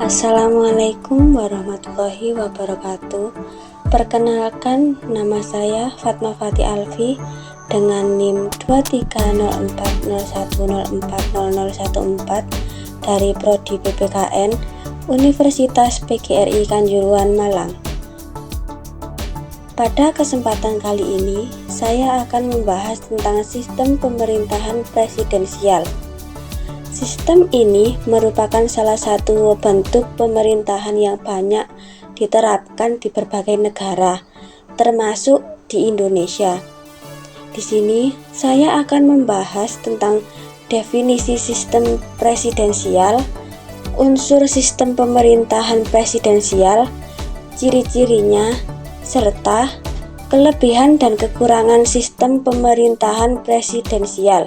Assalamualaikum warahmatullahi wabarakatuh. Perkenalkan, nama saya Fatma Fati Alfi dengan NIM 23040104014 dari Prodi PPKN Universitas PGRI Kanjuruhan Malang. Pada kesempatan kali ini, saya akan membahas tentang sistem pemerintahan presidensial. Sistem ini merupakan salah satu bentuk pemerintahan yang banyak diterapkan di berbagai negara, termasuk di Indonesia. Di sini, saya akan membahas tentang definisi sistem presidensial, unsur sistem pemerintahan presidensial, ciri-cirinya, serta kelebihan dan kekurangan sistem pemerintahan presidensial.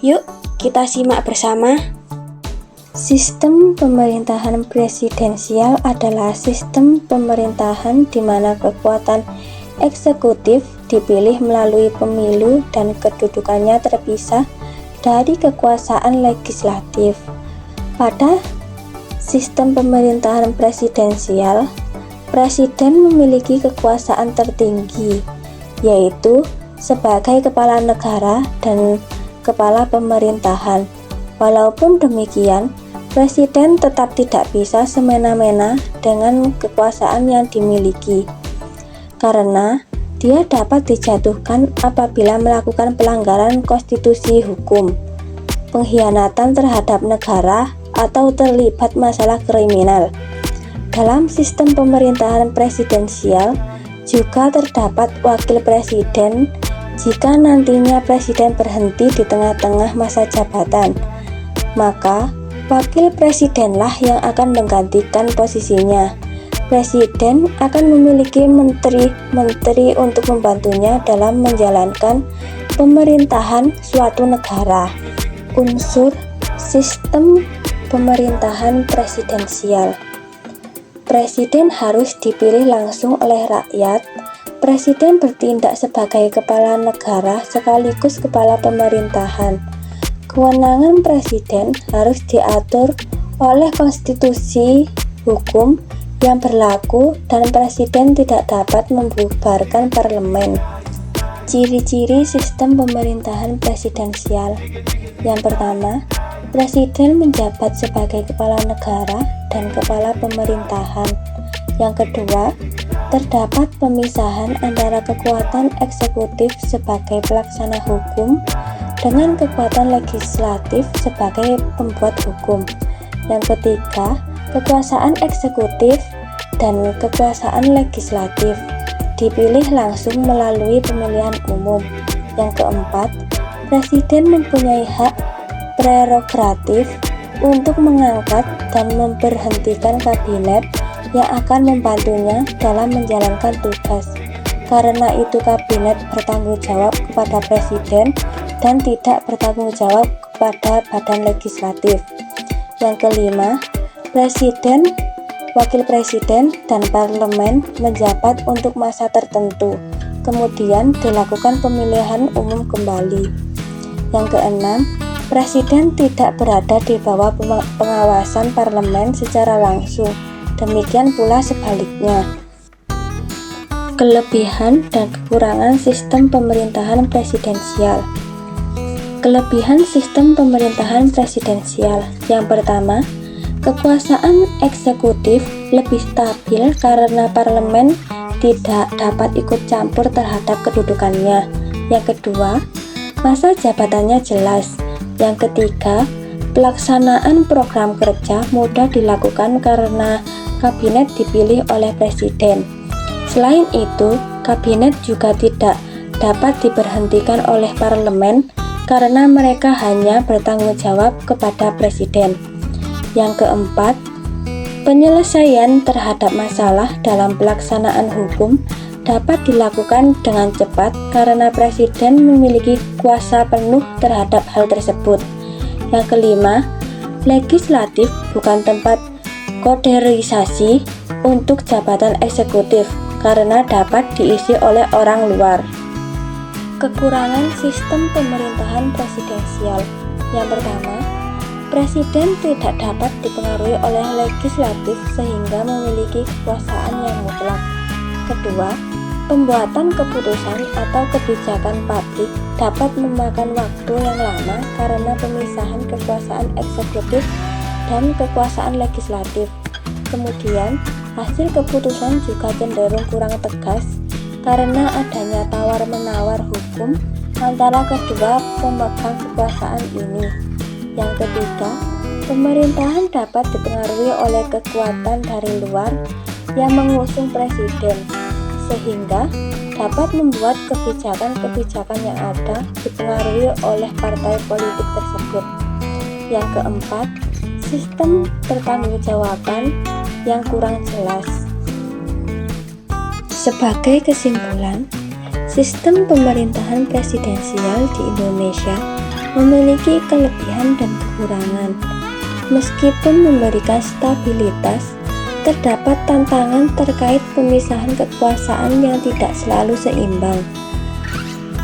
Yuk, kita simak bersama. Sistem pemerintahan presidensial adalah sistem pemerintahan di mana kekuatan eksekutif dipilih melalui pemilu dan kedudukannya terpisah dari kekuasaan legislatif. Pada sistem pemerintahan presidensial, presiden memiliki kekuasaan tertinggi, yaitu sebagai kepala negara dan kepala pemerintahan. Walaupun demikian, presiden tetap tidak bisa semena-mena dengan kekuasaan yang dimiliki, karena dia dapat dijatuhkan apabila melakukan pelanggaran konstitusi hukum, pengkhianatan terhadap negara, atau terlibat masalah kriminal. Dalam sistem pemerintahan presidensial juga terdapat wakil presiden jika nantinya presiden berhenti di tengah-tengah masa jabatan, maka wakil presidenlah yang akan menggantikan posisinya. Presiden akan memiliki menteri-menteri untuk membantunya dalam menjalankan pemerintahan suatu negara. Unsur sistem pemerintahan presidensial. Presiden harus dipilih langsung oleh rakyat. Presiden bertindak sebagai kepala negara sekaligus kepala pemerintahan. Kewenangan presiden harus diatur oleh konstitusi hukum yang berlaku dan presiden tidak dapat membubarkan parlemen. Ciri-ciri sistem pemerintahan presidensial. Yang pertama, presiden menjabat sebagai kepala negara dan kepala pemerintahan. Yang kedua, terdapat pemisahan antara kekuatan eksekutif sebagai pelaksana hukum dengan kekuatan legislatif sebagai pembuat hukum. Yang ketiga, kekuasaan eksekutif dan kekuasaan legislatif dipilih langsung melalui pemilihan umum. Yang keempat, presiden mempunyai hak prerogatif untuk mengangkat dan memberhentikan kabinet yang akan membantunya dalam menjalankan tugas. Karena itu kabinet bertanggung jawab kepada presiden dan tidak bertanggung jawab kepada badan legislatif. Yang kelima, presiden, wakil presiden, dan parlemen menjabat untuk masa tertentu, kemudian dilakukan pemilihan umum kembali. Yang keenam, presiden tidak berada di bawah pengawasan parlemen secara langsung. Demikian pula sebaliknya. Kelebihan dan kekurangan sistem pemerintahan presidensial. Kelebihan sistem pemerintahan presidensial. Yang pertama, kekuasaan eksekutif lebih stabil karena parlemen tidak dapat ikut campur terhadap kedudukannya. Yang kedua, masa jabatannya jelas. Yang ketiga, pelaksanaan program kerja mudah dilakukan karena kabinet dipilih oleh presiden. Selain itu, kabinet juga tidak dapat diberhentikan oleh parlemen karena mereka hanya bertanggung jawab kepada presiden. Yang keempat, penyelesaian terhadap masalah dalam pelaksanaan hukum dapat dilakukan dengan cepat karena presiden memiliki kuasa penuh terhadap hal tersebut. Yang kelima, legislatif bukan tempat kaderisasi untuk jabatan eksekutif karena dapat diisi oleh orang luar. Kekurangan sistem pemerintahan presidensial. Yang pertama, Presiden tidak dapat dipengaruhi oleh legislatif sehingga memiliki kekuasaan yang mutlak. Kedua, pembuatan keputusan atau kebijakan publik dapat memakan waktu yang lama karena pemisahan kekuasaan eksekutif dan kekuasaan legislatif. Kemudian, hasil keputusan juga cenderung kurang tegas karena adanya tawar-menawar hukum antara kedua pemegang kekuasaan ini. Yang ketiga, pemerintahan dapat dipengaruhi oleh kekuatan dari luar yang mengusung presiden, sehingga dapat membuat kebijakan-kebijakan yang ada dipengaruhi oleh partai politik tersebut. Yang keempat, sistem pertanggungjawaban yang kurang jelas. Sebagai kesimpulan, sistem pemerintahan presidensial di Indonesia memiliki kelebihan dan kekurangan. Meskipun memberikan stabilitas, terdapat tantangan terkait pemisahan kekuasaan yang tidak selalu seimbang.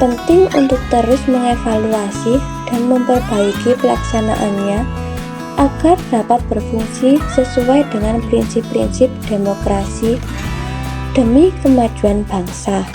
Penting untuk terus mengevaluasi dan memperbaiki pelaksanaannya agar dapat berfungsi sesuai dengan prinsip-prinsip demokrasi demi kemajuan bangsa.